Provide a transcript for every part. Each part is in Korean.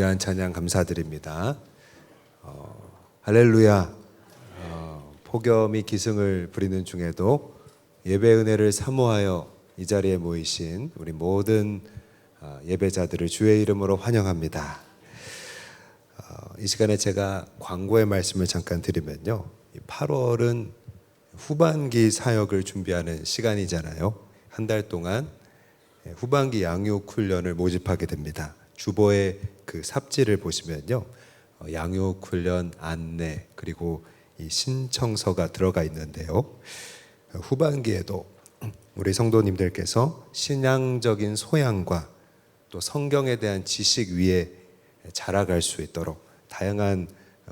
귀한 찬양 감사드립니다. 할렐루야. 폭염이 기승을 부리는 중에도 예배 은혜를 사모하여 이 자리에 모이신 우리 모든 예배자들을 주의 이름으로 환영합니다. 이 시간에 제가 광고의 말씀을 잠깐 드리면요, 8월은 후반기 사역을 준비하는 시간이잖아요. 한 달 동안 후반기 양육 훈련을 모집하게 됩니다. 주보의 그 삽지를 보시면요, 양육 훈련 안내 그리고 이 신청서가 들어가 있는데요, 후반기에도 우리 성도님들께서 신앙적인 소양과 또 성경에 대한 지식 위에 자라갈 수 있도록 다양한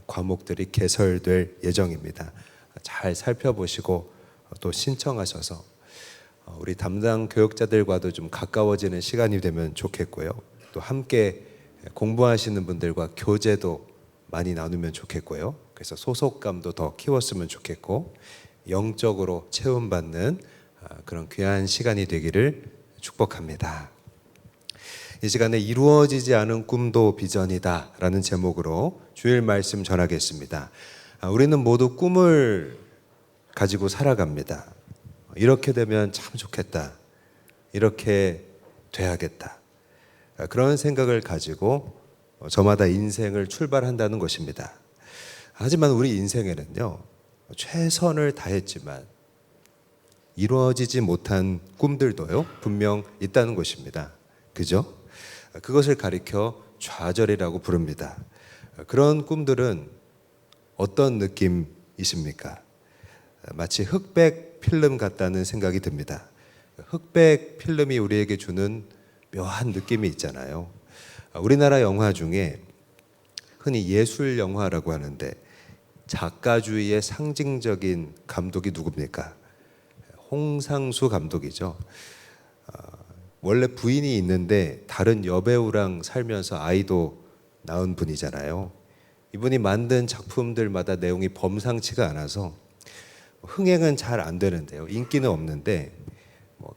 과목들이 개설될 예정입니다. 잘 살펴보시고 또 신청하셔서 우리 담당 교육자들과도 좀 가까워지는 시간이 되면 좋겠고요. 또 함께 공부하시는 분들과 교제도 많이 나누면 좋겠고요. 그래서 소속감도 더 키웠으면 좋겠고 영적으로 체험받는 그런 귀한 시간이 되기를 축복합니다. 이 시간에 이루어지지 않은 꿈도 비전이다 라는 제목으로 주일 말씀 전하겠습니다. 우리는 모두 꿈을 가지고 살아갑니다. 이렇게 되면 참 좋겠다, 이렇게 돼야겠다, 그런 생각을 가지고 저마다 인생을 출발한다는 것입니다. 하지만 우리 인생에는요, 최선을 다했지만 이루어지지 못한 꿈들도요 분명 있다는 것입니다. 그죠? 그것을 가리켜 좌절이라고 부릅니다. 그런 꿈들은 어떤 느낌이십니까? 마치 흑백 필름 같다는 생각이 듭니다. 흑백 필름이 우리에게 주는 묘한 느낌이 있잖아요. 우리나라 영화 중에 흔히 예술 영화라고 하는데 작가주의의 상징적인 감독이 누굽니까? 홍상수 감독이죠. 원래 부인이 있는데 다른 여배우랑 살면서 아이도 낳은 분이잖아요. 이분이 만든 작품들마다 내용이 범상치가 않아서 흥행은 잘 안 되는데요, 인기는 없는데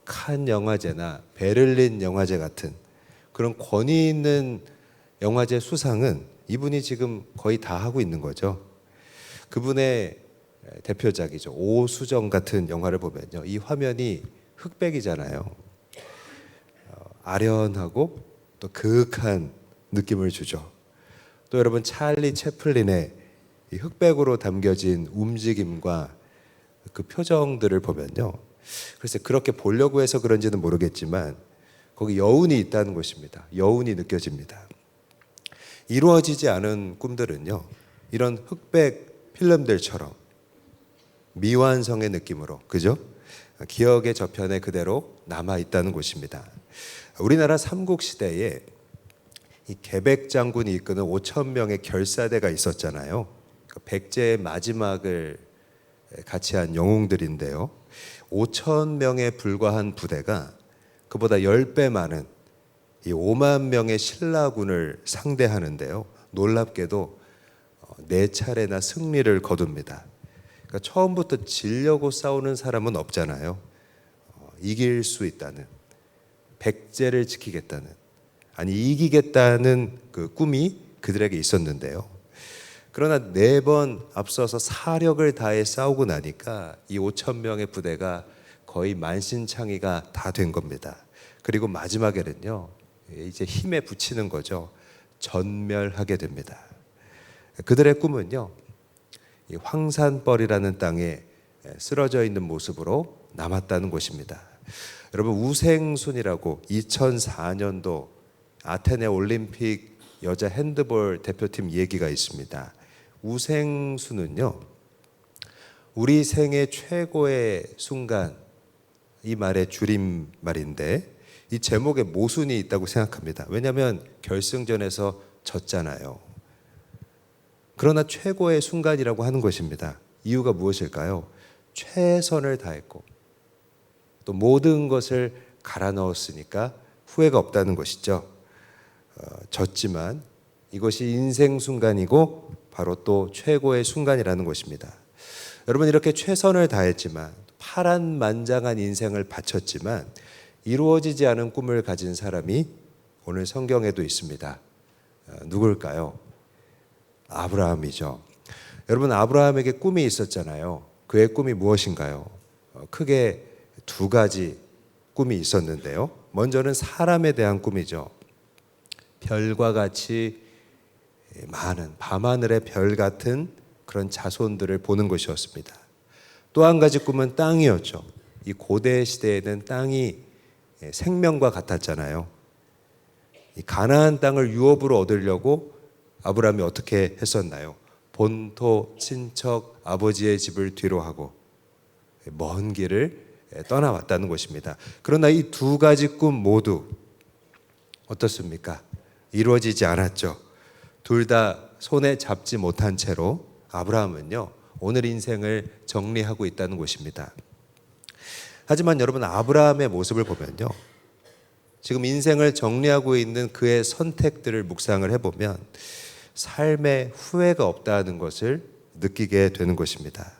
칸 영화제나 베를린 영화제 같은 그런 권위 있는 영화제 수상은 이분이 지금 거의 다 하고 있는 거죠. 그분의 대표작이죠, 오수정 같은 영화를 보면요, 이 화면이 흑백이잖아요. 아련하고 또 그윽한 느낌을 주죠. 또 여러분, 찰리 채플린의 이 흑백으로 담겨진 움직임과 그 표정들을 보면요, 글쎄 그렇게 보려고 해서 그런지는 모르겠지만 거기 여운이 있다는 것입니다. 여운이 느껴집니다. 이루어지지 않은 꿈들은요, 이런 흑백 필름들처럼 미완성의 느낌으로, 그죠? 기억의 저편에 그대로 남아 있다는 것입니다. 우리나라 삼국시대에 이 계백 장군이 이끄는 5,000명의 결사대가 있었잖아요. 백제의 마지막을 같이 한 영웅들인데요, 5,000명에 불과한 부대가 그보다 10배 많은 이 5만 명의 신라군을 상대하는데요, 놀랍게도 4차례나 승리를 거둡니다. 그러니까 처음부터 지려고 싸우는 사람은 없잖아요. 이길 수 있다는, 백제를 지키겠다는, 아니 이기겠다는 그 꿈이 그들에게 있었는데요. 그러나 4번 앞서서 사력을 다해 싸우고 나니까 이 5,000명의 부대가 거의 만신창이가 다 된 겁니다. 그리고 마지막에는요, 이제 힘에 부치는 거죠. 전멸하게 됩니다. 그들의 꿈은요, 이 황산벌이라는 땅에 쓰러져 있는 모습으로 남았다는 것입니다. 여러분, 우생순이라고 2004년도 아테네 올림픽 여자 핸드볼 대표팀 얘기가 있습니다. 우생순은요, 우리 생애 최고의 순간, 이 말의 줄임말인데 이 제목에 모순이 있다고 생각합니다. 왜냐하면 결승전에서 졌잖아요. 그러나 최고의 순간이라고 하는 것입니다. 이유가 무엇일까요? 최선을 다했고 또 모든 것을 갈아 넣었으니까 후회가 없다는 것이죠. 졌지만 이것이 인생 순간이고 바로 또 최고의 순간이라는 것입니다. 여러분, 이렇게 최선을 다했지만 파란만장한 인생을 바쳤지만 이루어지지 않은 꿈을 가진 사람이 오늘 성경에도 있습니다. 누굴까요? 아브라함이죠. 여러분, 아브라함에게 꿈이 있었잖아요. 그의 꿈이 무엇인가요? 크게 두 가지 꿈이 있었는데요. 먼저는 사람에 대한 꿈이죠. 별과 같이 많은 밤하늘의 별 같은 그런 자손들을 보는 것이었습니다. 또 한 가지 꿈은 땅이었죠. 이 고대 시대에는 땅이 생명과 같았잖아요. 이 가나안 땅을 유업으로 얻으려고 아브라함이 어떻게 했었나요? 본토 친척 아버지의 집을 뒤로하고 먼 길을 떠나왔다는 것입니다. 그러나 이 두 가지 꿈 모두 어떻습니까? 이루어지지 않았죠. 둘 다 손에 잡지 못한 채로 아브라함은요, 오늘 인생을 정리하고 있다는 것입니다. 하지만 여러분, 아브라함의 모습을 보면요, 지금 인생을 정리하고 있는 그의 선택들을 묵상을 해보면 삶에 후회가 없다는 것을 느끼게 되는 것입니다.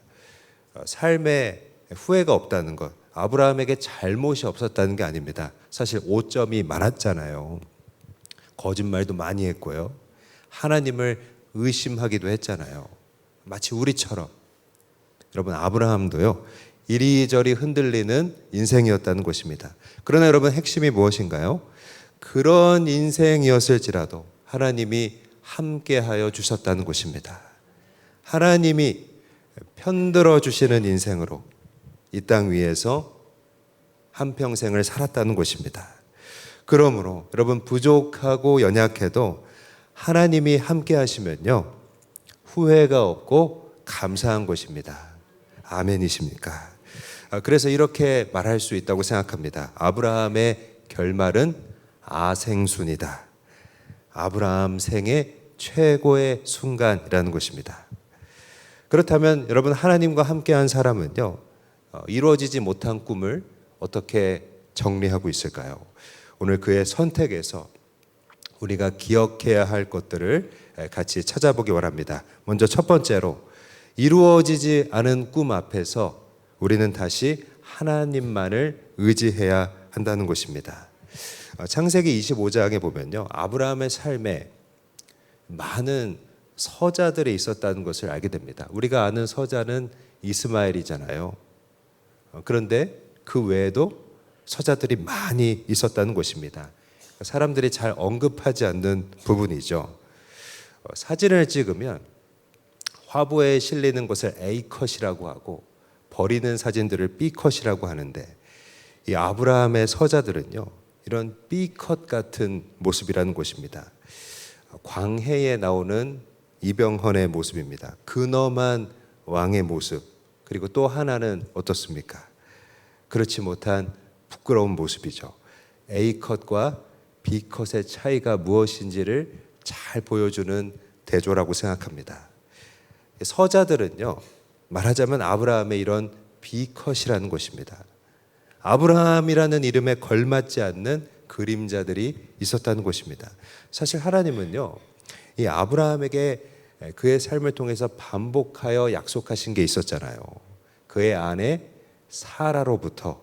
삶에 후회가 없다는 것, 아브라함에게 잘못이 없었다는 게 아닙니다. 사실 오점이 많았잖아요. 거짓말도 많이 했고요. 하나님을 의심하기도 했잖아요. 마치 우리처럼. 여러분, 아브라함도요, 이리저리 흔들리는 인생이었다는 것입니다. 그러나 여러분, 핵심이 무엇인가요? 그런 인생이었을지라도 하나님이 함께하여 주셨다는 것입니다. 하나님이 편들어 주시는 인생으로 이 땅 위에서 한평생을 살았다는 것입니다. 그러므로 여러분, 부족하고 연약해도 하나님이 함께 하시면요, 후회가 없고 감사한 것입니다. 아멘이십니까? 그래서 이렇게 말할 수 있다고 생각합니다. 아브라함의 결말은 아생순이다. 아브라함 생의 최고의 순간이라는 것입니다. 그렇다면 여러분, 하나님과 함께한 사람은요, 이루어지지 못한 꿈을 어떻게 정리하고 있을까요? 오늘 그의 선택에서 우리가 기억해야 할 것들을 같이 찾아보기 원합니다. 먼저 첫 번째로, 이루어지지 않은 꿈 앞에서 우리는 다시 하나님만을 의지해야 한다는 것입니다. 창세기 25장에 보면요, 아브라함의 삶에 많은 서자들이 있었다는 것을 알게 됩니다. 우리가 아는 서자는 이스마엘이잖아요. 그런데 그 외에도 서자들이 많이 있었다는 것입니다. 사람들이 잘 언급하지 않는 부분이죠. 사진을 찍으면 화보에 실리는 것을 A컷이라고 하고 버리는 사진들을 B컷이라고 하는데, 이 아브라함의 서자들은요, 이런 B컷 같은 모습이라는 것입니다. 광해에 나오는 이병헌의 모습입니다. 근엄한 왕의 모습. 그리고 또 하나는 어떻습니까? 그렇지 못한 부끄러운 모습이죠. A컷과 B컷의 차이가 무엇인지를 잘 보여주는 대조라고 생각합니다. 서자들은요, 말하자면 아브라함의 이런 B컷이라는 것입니다. 아브라함이라는 이름에 걸맞지 않는 그림자들이 있었다는 것입니다. 사실 하나님은요, 이 아브라함에게 그의 삶을 통해서 반복하여 약속하신 게 있었잖아요. 그의 아내 사라로부터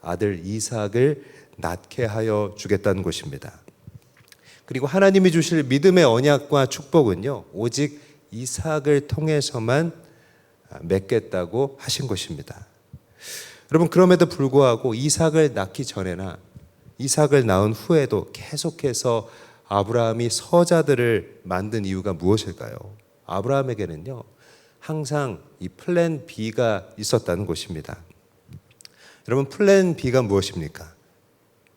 아들 이삭을 낳게 하여 주겠다는 것입니다. 그리고 하나님이 주실 믿음의 언약과 축복은요, 오직 이삭을 통해서만 맺겠다고 하신 것입니다. 여러분, 그럼에도 불구하고 이삭을 낳기 전에나 이삭을 낳은 후에도 계속해서 아브라함이 서자들을 만든 이유가 무엇일까요? 아브라함에게는요, 항상 이 플랜 B가 있었다는 것입니다. 여러분, 플랜 B가 무엇입니까?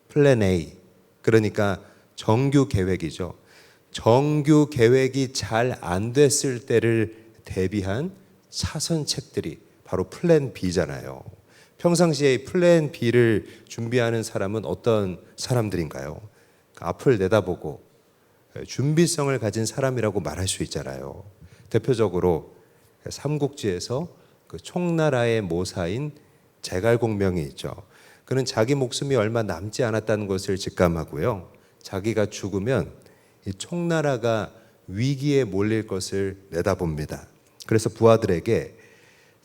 플랜 A, 그러니까 정규 계획이죠. 정규 계획이 잘 안 됐을 때를 대비한 차선책들이 바로 플랜 B잖아요. 평상시에 플랜 B를 준비하는 사람은 어떤 사람들인가요? 앞을 내다보고 준비성을 가진 사람이라고 말할 수 있잖아요. 대표적으로 삼국지에서 그 총나라의 모사인 제갈공명이 있죠. 그는 자기 목숨이 얼마 남지 않았다는 것을 직감하고요, 자기가 죽으면 이 총나라가 위기에 몰릴 것을 내다봅니다. 그래서 부하들에게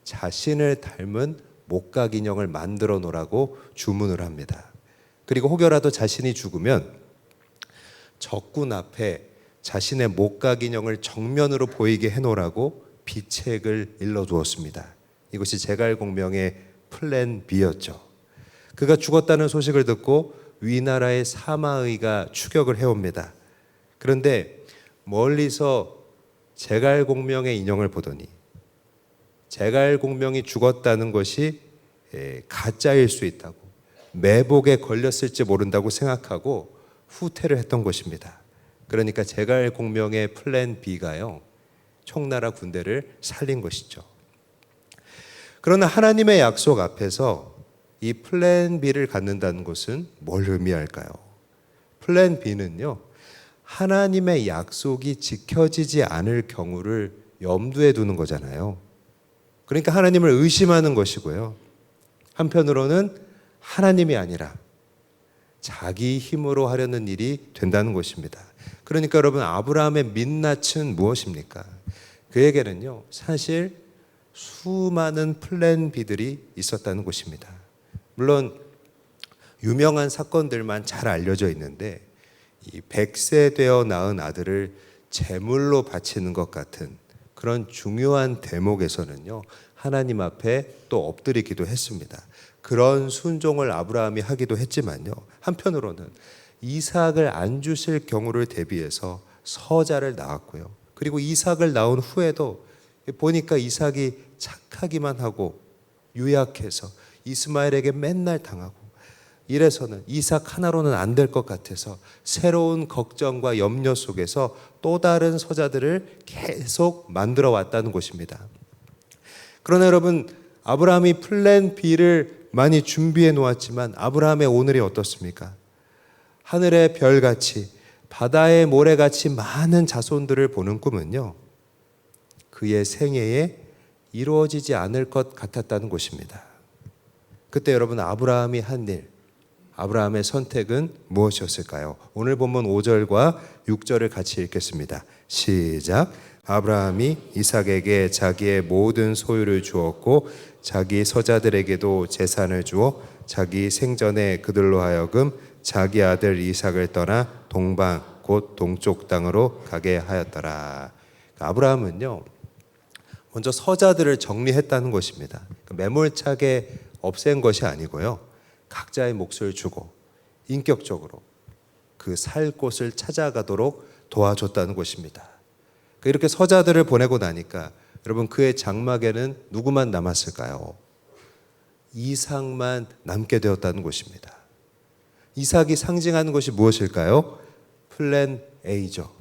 자신을 닮은 목각 인형을 만들어 놓으라고 주문을 합니다. 그리고 혹여라도 자신이 죽으면 적군 앞에 자신의 목각 인형을 정면으로 보이게 해놓으라고 비책을 일러두었습니다. 이것이 제갈공명의 플랜 B였죠. 그가 죽었다는 소식을 듣고 위나라의 사마의가 추격을 해옵니다. 그런데 멀리서 제갈공명의 인형을 보더니 제갈공명이 죽었다는 것이 가짜일 수 있다고, 매복에 걸렸을지 모른다고 생각하고 후퇴를 했던 것입니다. 그러니까 제갈공명의 플랜 B가요, 총나라 군대를 살린 것이죠. 그러나 하나님의 약속 앞에서 이 플랜 B를 갖는다는 것은 뭘 의미할까요? 플랜 B는요, 하나님의 약속이 지켜지지 않을 경우를 염두에 두는 거잖아요. 그러니까 하나님을 의심하는 것이고요. 한편으로는 하나님이 아니라 자기 힘으로 하려는 일이 된다는 것입니다. 그러니까 여러분, 아브라함의 민낯은 무엇입니까? 그에게는요, 사실 수많은 플랜 B들이 있었다는 것입니다. 물론 유명한 사건들만 잘 알려져 있는데, 이 100세 되어 낳은 아들을 제물로 바치는 것 같은 그런 중요한 대목에서는요, 하나님 앞에 또 엎드리기도 했습니다. 그런 순종을 아브라함이 하기도 했지만요, 한편으로는 이삭을 안 주실 경우를 대비해서 서자를 낳았고요. 그리고 이삭을 낳은 후에도 보니까 이삭이 착하기만 하고 유약해서 이스마엘에게 맨날 당하고, 이래서는 이삭 하나로는 안 될 것 같아서 새로운 걱정과 염려 속에서 또 다른 서자들을 계속 만들어 왔다는 것입니다. 그러나 여러분, 아브라함이 플랜 B를 많이 준비해 놓았지만 아브라함의 오늘이 어떻습니까? 하늘의 별같이 바다의 모래같이 많은 자손들을 보는 꿈은요, 그의 생애에 이루어지지 않을 것 같았다는 것입니다. 그때 여러분, 아브라함이 한 일, 아브라함의 선택은 무엇이었을까요? 오늘 본문 5절과 6절을 같이 읽겠습니다. 시작. 아브라함이 이삭에게 자기의 모든 소유를 주었고 자기 서자들에게도 재산을 주어 자기 생전에 그들로 하여금 자기 아들 이삭을 떠나 동방 곧 동쪽 땅으로 가게 하였더라. 아브라함은요, 먼저 서자들을 정리했다는 것입니다. 매몰차게 없앤 것이 아니고요, 각자의 몫을 주고 인격적으로 그 살 곳을 찾아가도록 도와줬다는 것입니다. 이렇게 서자들을 보내고 나니까 여러분, 그의 장막에는 누구만 남았을까요? 이삭만 남게 되었다는 것입니다. 이삭이 상징하는 것이 무엇일까요? 플랜 A죠.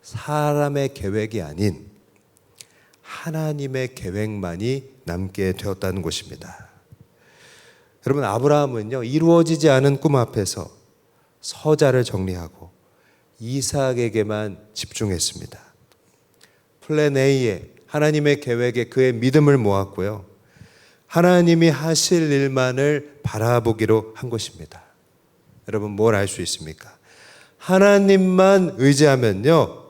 사람의 계획이 아닌 하나님의 계획만이 남게 되었다는 것입니다. 여러분, 아브라함은요, 이루어지지 않은 꿈 앞에서 서자를 정리하고 이삭에게만 집중했습니다. 플랜 A에, 하나님의 계획에 그의 믿음을 모았고요, 하나님이 하실 일만을 바라보기로 한 것입니다. 여러분, 뭘 알 수 있습니까? 하나님만 의지하면요,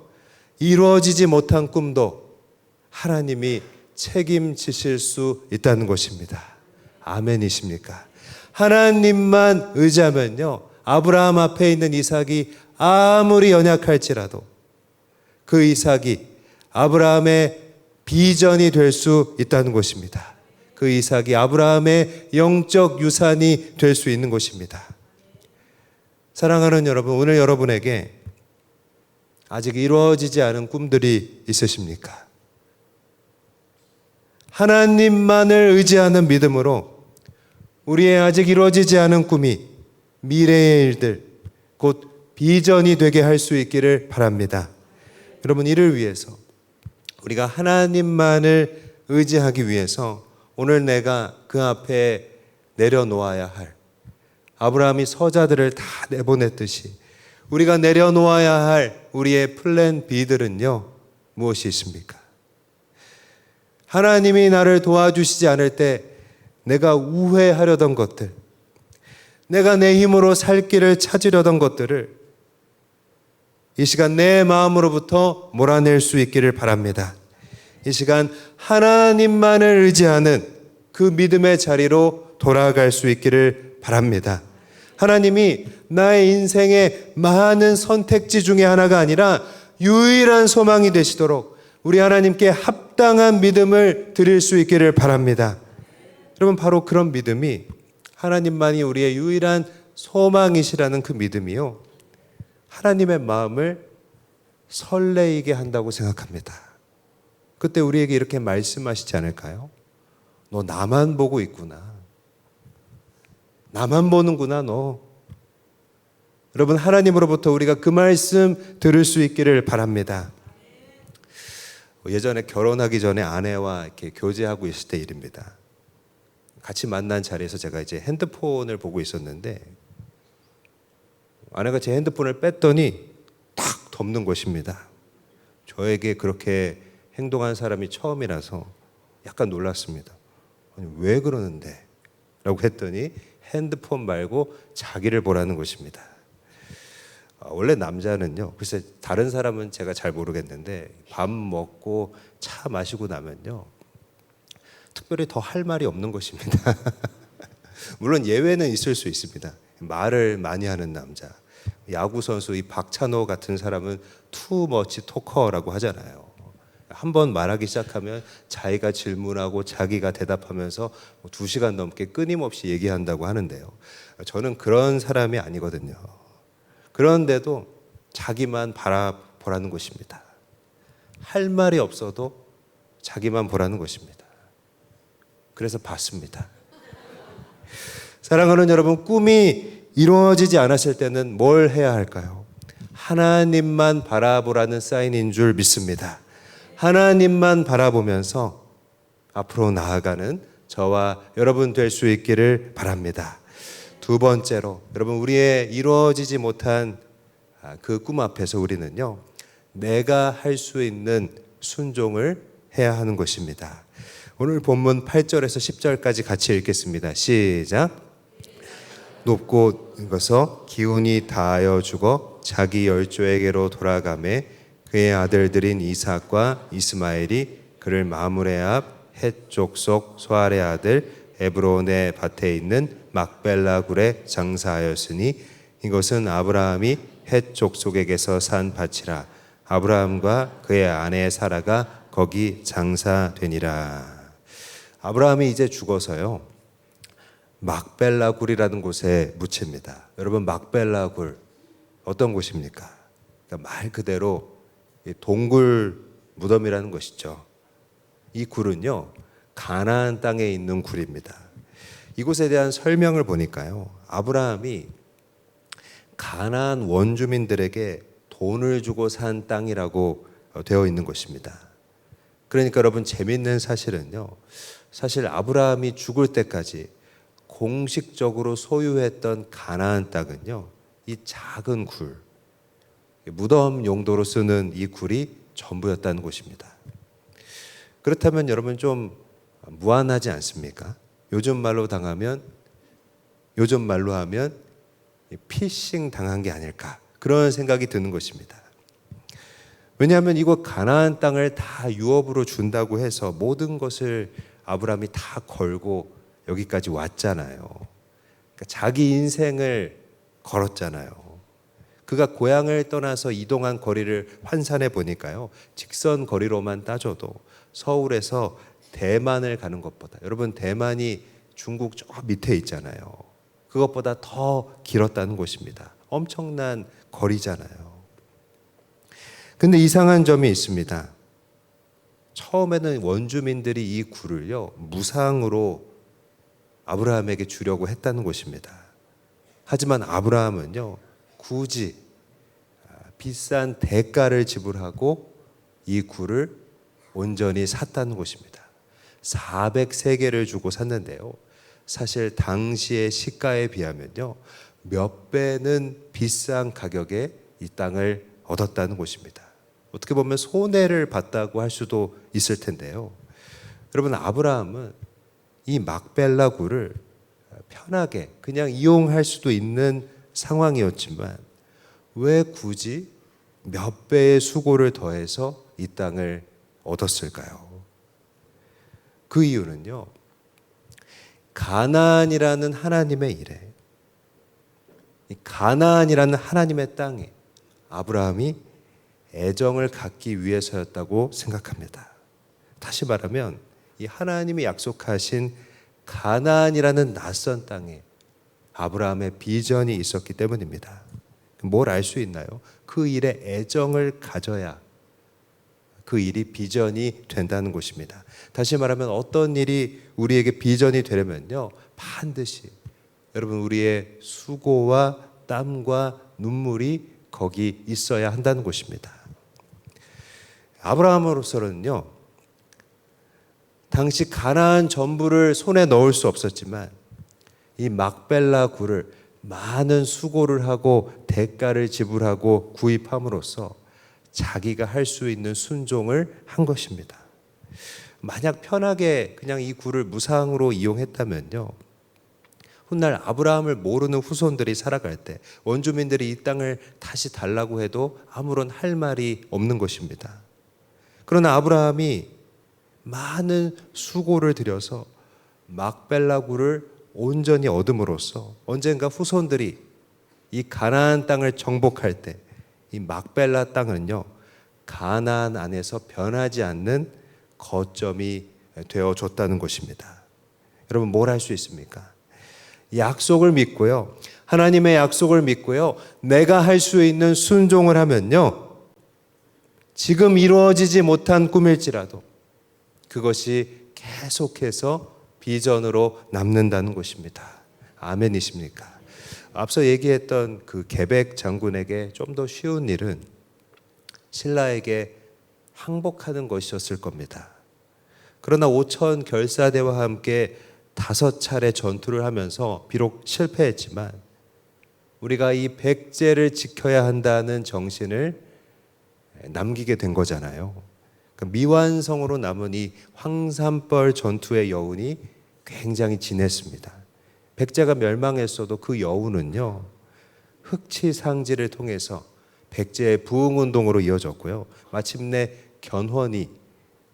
이루어지지 못한 꿈도 하나님이 책임지실 수 있다는 것입니다. 아멘이십니까? 하나님만 의지하면요, 아브라함 앞에 있는 이삭이 아무리 연약할지라도 그 이삭이 아브라함의 비전이 될 수 있다는 것입니다. 그 이삭이 아브라함의 영적 유산이 될 수 있는 것입니다. 사랑하는 여러분, 오늘 여러분에게 아직 이루어지지 않은 꿈들이 있으십니까? 하나님만을 의지하는 믿음으로 우리의 아직 이루어지지 않은 꿈이 미래의 일들, 곧 비전이 되게 할 수 있기를 바랍니다. 여러분, 이를 위해서 우리가 하나님만을 의지하기 위해서 오늘 내가 그 앞에 내려놓아야 할, 아브라함이 서자들을 다 내보냈듯이 우리가 내려놓아야 할 우리의 플랜 B들은요, 무엇이 있습니까? 하나님이 나를 도와주시지 않을 때 내가 우회하려던 것들, 내가 내 힘으로 살 길을 찾으려던 것들을 이 시간 내 마음으로부터 몰아낼 수 있기를 바랍니다. 이 시간 하나님만을 의지하는 그 믿음의 자리로 돌아갈 수 있기를 바랍니다. 하나님이 나의 인생의 많은 선택지 중에 하나가 아니라 유일한 소망이 되시도록 우리 하나님께 합당한 믿음을 드릴 수 있기를 바랍니다. 여러분, 바로 그런 믿음이 하나님만이 우리의 유일한 소망이시라는 그 믿음이요, 하나님의 마음을 설레이게 한다고 생각합니다. 그때 우리에게 이렇게 말씀하시지 않을까요? 너 나만 보고 있구나. 나만 보는구나, 너. 여러분, 하나님으로부터 우리가 그 말씀 들을 수 있기를 바랍니다. 예전에 결혼하기 전에 아내와 이렇게 교제하고 있을 때 일입니다. 같이 만난 자리에서 제가 이제 핸드폰을 보고 있었는데 아내가 제 핸드폰을 뺐더니 탁 덮는 것입니다. 저에게 그렇게 행동한 사람이 처음이라서 약간 놀랐습니다. 아니, 왜 그러는데? 라고 했더니 핸드폰 말고 자기를 보라는 것입니다. 원래 남자는요, 글쎄 다른 사람은 제가 잘 모르겠는데 밥 먹고 차 마시고 나면요 특별히 더 할 말이 없는 것입니다. 물론 예외는 있을 수 있습니다. 말을 많이 하는 남자, 야구선수 이 박찬호 같은 사람은 투머치 토커라고 하잖아요. 한번 말하기 시작하면 자기가 질문하고 자기가 대답하면서 2시간 넘게 끊임없이 얘기한다고 하는데요, 저는 그런 사람이 아니거든요. 그런데도 자기만 바라보라는 것입니다. 할 말이 없어도 자기만 보라는 것입니다. 그래서 봤습니다. 사랑하는 여러분, 꿈이 이루어지지 않았을 때는 뭘 해야 할까요? 하나님만 바라보라는 사인인 줄 믿습니다. 하나님만 바라보면서 앞으로 나아가는 저와 여러분 될 수 있기를 바랍니다. 두 번째로, 여러분, 우리의 이루어지지 못한 그 꿈 앞에서 우리는요, 내가 할 수 있는 순종을 해야 하는 것입니다. 오늘 본문 8절에서 10절까지 같이 읽겠습니다. 시작. 높고 늙어서 기운이 다하여 죽어 자기 열조에게로 돌아가매 그의 아들들인 이삭과 이스마엘이 그를 마므레 앞 헷 족속 소알의 아들 에브론의 밭에 있는 막벨라 굴에 장사하였으니 이것은 아브라함이 헷 족속에게서 산 밭이라. 아브라함과 그의 아내 사라가 거기 장사되니라. 아브라함이 이제 죽어서요, 막벨라 굴이라는 곳에 묻힙니다. 여러분, 막벨라 굴 어떤 곳입니까? 그러니까 말 그대로 동굴 무덤이라는 것이죠. 이 굴은요, 가나안 땅에 있는 굴입니다. 이곳에 대한 설명을 보니까요, 아브라함이 가나안 원주민들에게 돈을 주고 산 땅이라고 되어 있는 것입니다. 그러니까 여러분, 재밌는 사실은요, 사실 아브라함이 죽을 때까지 공식적으로 소유했던 가나안 땅은요, 이 작은 굴, 무덤 용도로 쓰는 이 굴이 전부였다는 것입니다. 그렇다면 여러분, 좀 무안하지 않습니까? 요즘 말로 하면 피싱 당한 게 아닐까, 그런 생각이 드는 것입니다. 왜냐하면 이곳 가나안 땅을 다 유업으로 준다고 해서 모든 것을 아브라함이 다 걸고 여기까지 왔잖아요. 그러니까 자기 인생을 걸었잖아요. 그가 고향을 떠나서 이동한 거리를 환산해 보니까요, 직선 거리로만 따져도 서울에서 대만을 가는 것보다, 여러분, 대만이 중국 저 밑에 있잖아요. 그것보다 더 길었다는 것입니다. 엄청난 거리잖아요. 근데 이상한 점이 있습니다. 처음에는 원주민들이 이 굴을요, 무상으로 아브라함에게 주려고 했다는 것입니다. 하지만 아브라함은요, 굳이 비싼 대가를 지불하고 이 굴을 온전히 샀다는 것입니다. 400세겔을 주고 샀는데요, 사실 당시의 시가에 비하면요, 몇 배는 비싼 가격에 이 땅을 얻었다는 것입니다. 어떻게 보면 손해를 봤다고 할 수도 있을 텐데요, 여러분, 아브라함은 이 막벨라 굴을 편하게 그냥 이용할 수도 있는 상황이었지만 왜 굳이 몇 배의 수고를 더해서 이 땅을 얻었을까요? 그 이유는요, 가나안이라는 하나님의 일에 이 가나안이라는 하나님의 땅에 아브라함이 애정을 갖기 위해서였다고 생각합니다. 다시 말하면 이 하나님이 약속하신 가나안이라는 낯선 땅에 아브라함의 비전이 있었기 때문입니다. 뭘 알 수 있나요? 그 일에 애정을 가져야 그 일이 비전이 된다는 것입니다. 다시 말하면 어떤 일이 우리에게 비전이 되려면요, 반드시 여러분 우리의 수고와 땀과 눈물이 거기 있어야 한다는 것입니다. 아브라함으로서는요, 당시 가나안 전부를 손에 넣을 수 없었지만 이 막벨라 굴을 많은 수고를 하고 대가를 지불하고 구입함으로써 자기가 할 수 있는 순종을 한 것입니다. 만약 편하게 그냥 이 굴을 무상으로 이용했다면요, 훗날 아브라함을 모르는 후손들이 살아갈 때 원주민들이 이 땅을 다시 달라고 해도 아무런 할 말이 없는 것입니다. 그러나 아브라함이 많은 수고를 들여서 막벨라 굴을 온전히 얻음으로써 언젠가 후손들이 이 가나안 땅을 정복할 때 이 막벨라 땅은요, 가나안 안에서 변하지 않는 거점이 되어줬다는 것입니다. 여러분 뭘 할 수 있습니까? 약속을 믿고요, 하나님의 약속을 믿고요, 내가 할 수 있는 순종을 하면요, 지금 이루어지지 못한 꿈일지라도 그것이 계속해서 비전으로 남는다는 것입니다. 아멘이십니까? 앞서 얘기했던 그 게벡 장군에게 좀 더 쉬운 일은 신라에게 항복하는 것이었을 겁니다. 그러나 5천 결사대와 함께 5차례 전투를 하면서 비록 실패했지만 우리가 이 백제를 지켜야 한다는 정신을 남기게 된 거잖아요. 미완성으로 남은 이 황산벌 전투의 여운이 굉장히 진했습니다. 백제가 멸망했어도 그 여운은요, 흑치상지를 통해서 백제의 부흥운동으로 이어졌고요, 마침내 견훤이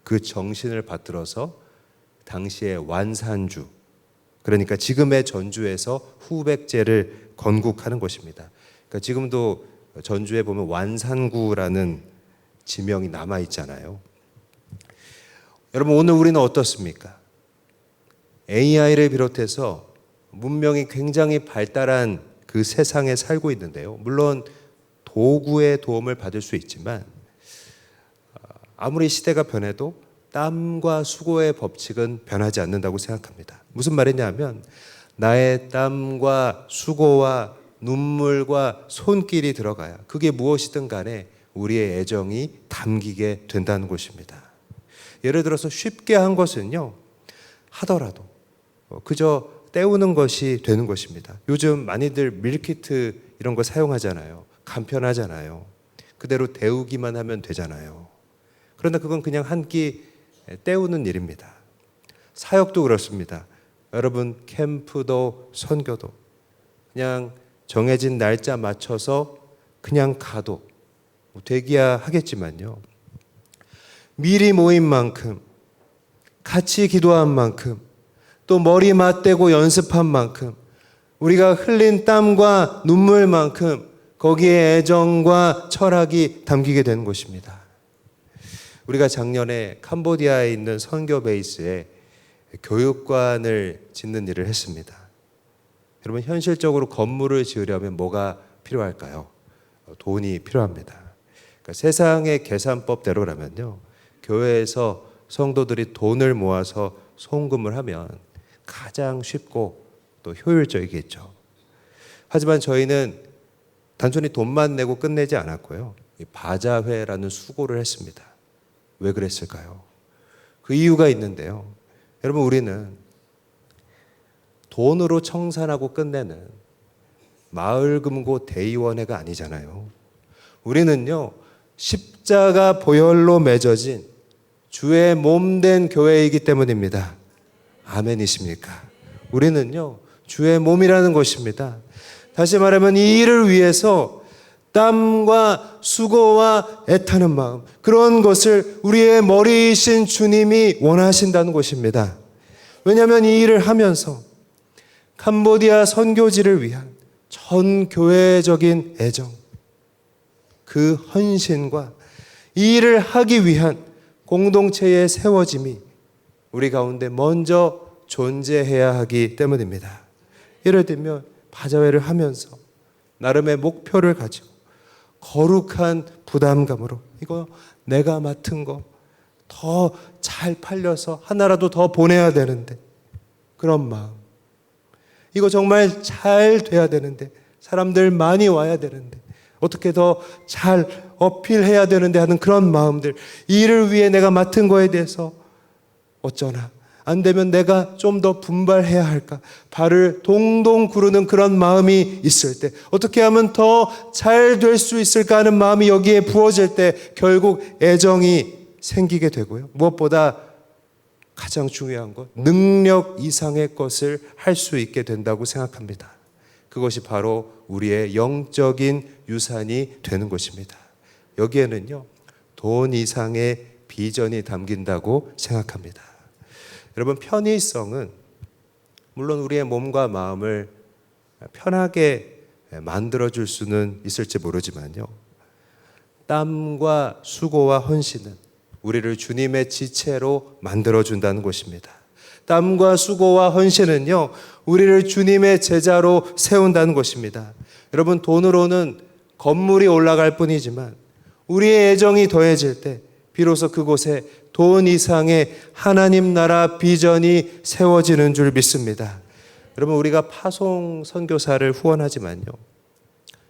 그 정신을 받들어서 당시의 완산주, 그러니까 지금의 전주에서 후백제를 건국하는 것입니다. 그러니까 지금도 전주에 보면 완산구라는 지명이 남아있잖아요. 여러분 오늘 우리는 어떻습니까? AI를 비롯해서 문명이 굉장히 발달한 그 세상에 살고 있는데요, 물론 도구의 도움을 받을 수 있지만 아무리 시대가 변해도 땀과 수고의 법칙은 변하지 않는다고 생각합니다. 무슨 말이냐 하면 나의 땀과 수고와 눈물과 손길이 들어가야 그게 무엇이든 간에 우리의 애정이 담기게 된다는 것입니다. 예를 들어서 쉽게 한 것은요, 하더라도 그저 때우는 것이 되는 것입니다. 요즘 많이들 밀키트 이런 거 사용하잖아요. 간편하잖아요. 그대로 데우기만 하면 되잖아요. 그런데 그건 그냥 한 끼 때우는 일입니다. 사역도 그렇습니다. 여러분 캠프도 선교도 그냥 정해진 날짜 맞춰서 그냥 가도 되기야 하겠지만요, 미리 모인 만큼, 같이 기도한 만큼, 또 머리 맞대고 연습한 만큼, 우리가 흘린 땀과 눈물만큼 거기에 애정과 철학이 담기게 되는 것입니다. 우리가 작년에 캄보디아에 있는 선교 베이스에 교육관을 짓는 일을 했습니다. 여러분 현실적으로 건물을 지으려면 뭐가 필요할까요? 돈이 필요합니다. 그러니까 세상의 계산법대로라면요, 교회에서 성도들이 돈을 모아서 송금을 하면 가장 쉽고 또 효율적이겠죠. 하지만 저희는 단순히 돈만 내고 끝내지 않았고요, 바자회라는 수고를 했습니다. 왜 그랬을까요? 그 이유가 있는데요, 여러분 우리는 돈으로 청산하고 끝내는 마을금고 대의원회가 아니잖아요. 우리는요, 십자가 보혈로 맺어진 주의 몸된 교회이기 때문입니다. 아멘이십니까? 우리는요, 주의 몸이라는 것입니다. 다시 말하면 이 일을 위해서 땀과 수고와 애타는 마음, 그런 것을 우리의 머리이신 주님이 원하신다는 것입니다. 왜냐하면 이 일을 하면서 캄보디아 선교지를 위한 전 교회적인 애정, 그 헌신과 이 일을 하기 위한 공동체의 세워짐이 우리 가운데 먼저 존재해야 하기 때문입니다. 예를 들면 바자회를 하면서 나름의 목표를 가지고 거룩한 부담감으로 이거 내가 맡은 거 더 잘 팔려서 하나라도 더 보내야 되는데, 그런 마음, 이거 정말 잘 돼야 되는데, 사람들 많이 와야 되는데, 어떻게 더 잘 어필해야 되는데 하는 그런 마음들, 이 일을 위해 내가 맡은 거에 대해서 어쩌나 안 되면 내가 좀 더 분발해야 할까, 발을 동동 구르는 그런 마음이 있을 때, 어떻게 하면 더 잘 될 수 있을까 하는 마음이 여기에 부어질 때 결국 애정이 생기게 되고요. 무엇보다 가장 중요한 것, 능력 이상의 것을 할 수 있게 된다고 생각합니다. 그것이 바로 우리의 영적인 유산이 되는 것입니다. 여기에는요, 돈 이상의 비전이 담긴다고 생각합니다. 여러분, 편의성은 물론 우리의 몸과 마음을 편하게 만들어줄 수는 있을지 모르지만요, 땀과 수고와 헌신은 우리를 주님의 지체로 만들어준다는 것입니다. 땀과 수고와 헌신은요, 우리를 주님의 제자로 세운다는 것입니다. 여러분, 돈으로는 건물이 올라갈 뿐이지만 우리의 애정이 더해질 때 비로소 그곳에 돈 이상의 하나님 나라 비전이 세워지는 줄 믿습니다. 여러분, 우리가 파송 선교사를 후원하지만요,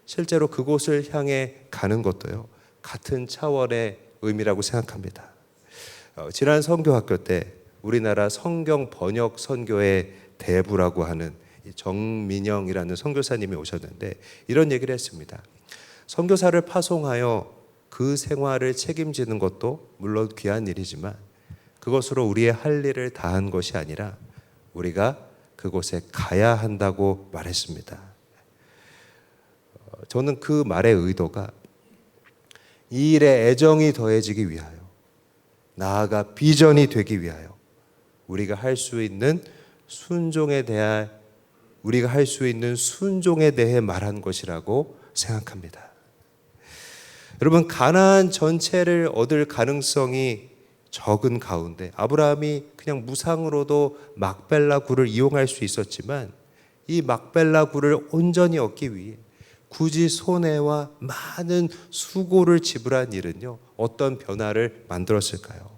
실제로 그곳을 향해 가는 것도요, 같은 차원의 의미라고 생각합니다. 지난 선교학교 때 우리나라 성경 번역 선교의 대부라고 하는 정민영이라는 선교사님이 오셨는데 이런 얘기를 했습니다. 선교사를 파송하여 그 생활을 책임지는 것도 물론 귀한 일이지만 그것으로 우리의 할 일을 다한 것이 아니라 우리가 그곳에 가야 한다고 말했습니다. 저는 그 말의 의도가 이 일에 애정이 더해지기 위하여, 나아가 비전이 되기 위하여 우리가 할 수 있는 순종에 대해 말한 것이라고 생각합니다. 여러분, 가나안 전체를 얻을 가능성이 적은 가운데 아브라함이 그냥 무상으로도 막벨라 굴을 이용할 수 있었지만 이 막벨라 굴을 온전히 얻기 위해 굳이 손해와 많은 수고를 지불한 일은요, 어떤 변화를 만들었을까요?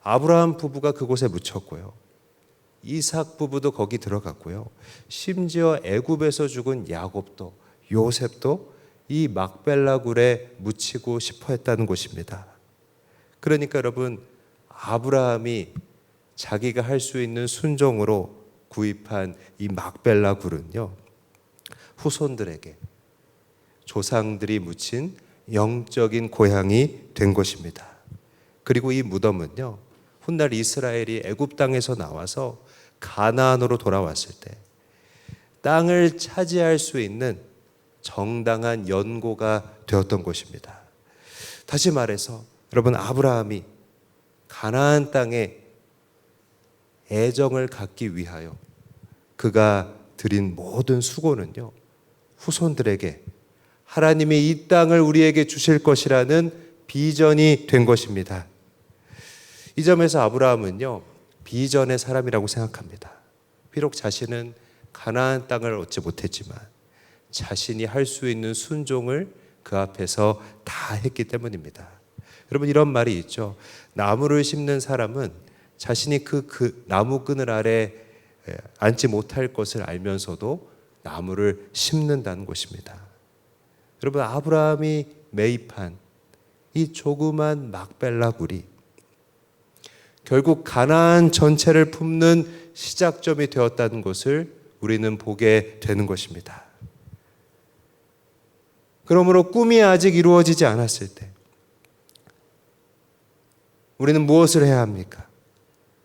아브라함 부부가 그곳에 묻혔고요, 이삭 부부도 거기 들어갔고요, 심지어 애굽에서 죽은 야곱도, 요셉도 이 막벨라 굴에 묻히고 싶어 했다는 것입니다. 그러니까 여러분, 아브라함이 자기가 할 수 있는 순종으로 구입한 이 막벨라 굴은요, 후손들에게 조상들이 묻힌 영적인 고향이 된 것입니다. 그리고 이 무덤은요, 훗날 이스라엘이 애굽 땅에서 나와서 가나안으로 돌아왔을 때 땅을 차지할 수 있는 정당한 연고가 되었던 것입니다. 다시 말해서 여러분, 아브라함이 가나안 땅에 애정을 갖기 위하여 그가 드린 모든 수고는요, 후손들에게 하나님이 이 땅을 우리에게 주실 것이라는 비전이 된 것입니다. 이 점에서 아브라함은요, 비전의 사람이라고 생각합니다. 비록 자신은 가나안 땅을 얻지 못했지만 자신이 할 수 있는 순종을 그 앞에서 다 했기 때문입니다. 여러분, 이런 말이 있죠. 나무를 심는 사람은 자신이 그 나무 그늘 아래 앉지 못할 것을 알면서도 나무를 심는다는 것입니다. 여러분, 아브라함이 매입한 이 조그만 막벨라 굴이 결국 가나안 전체를 품는 시작점이 되었다는 것을 우리는 보게 되는 것입니다. 그러므로 꿈이 아직 이루어지지 않았을 때 우리는 무엇을 해야 합니까?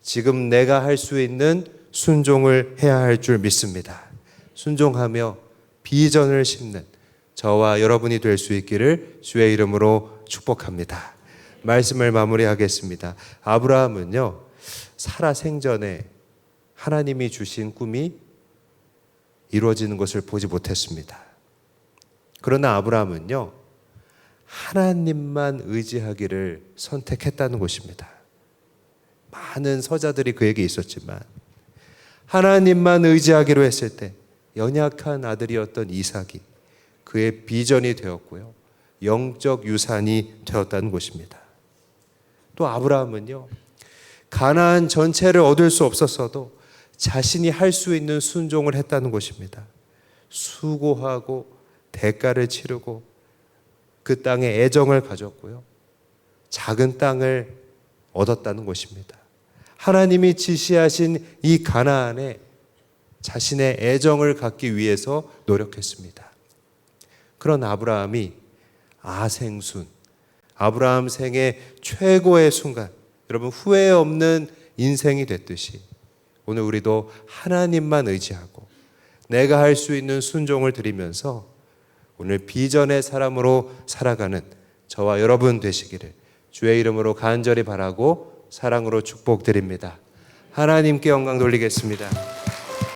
지금 내가 할 수 있는 순종을 해야 할 줄 믿습니다. 순종하며 비전을 심는 저와 여러분이 될 수 있기를 주의 이름으로 축복합니다. 말씀을 마무리하겠습니다. 아브라함은요, 살아 생전에 하나님이 주신 꿈이 이루어지는 것을 보지 못했습니다. 그러나 아브라함은요, 하나님만 의지하기를 선택했다는 것입니다. 많은 서자들이 그에게 있었지만 하나님만 의지하기로 했을 때 연약한 아들이었던 이삭이 그의 비전이 되었고요, 영적 유산이 되었다는 것입니다. 또 아브라함은요, 가나안 전체를 얻을 수 없었어도 자신이 할 수 있는 순종을 했다는 것입니다. 수고하고 대가를 치르고 그 땅에 애정을 가졌고요, 작은 땅을 얻었다는 것입니다. 하나님이 지시하신 이 가나안에 자신의 애정을 갖기 위해서 노력했습니다. 그런 아브라함이 아생순, 아브라함 생의 최고의 순간, 여러분 후회 없는 인생이 됐듯이 오늘 우리도 하나님만 의지하고 내가 할 수 있는 순종을 드리면서 오늘 비전의 사람으로 살아가는 저와 여러분 되시기를 주의 이름으로 간절히 바라고 사랑으로 축복드립니다. 하나님께 영광 돌리겠습니다.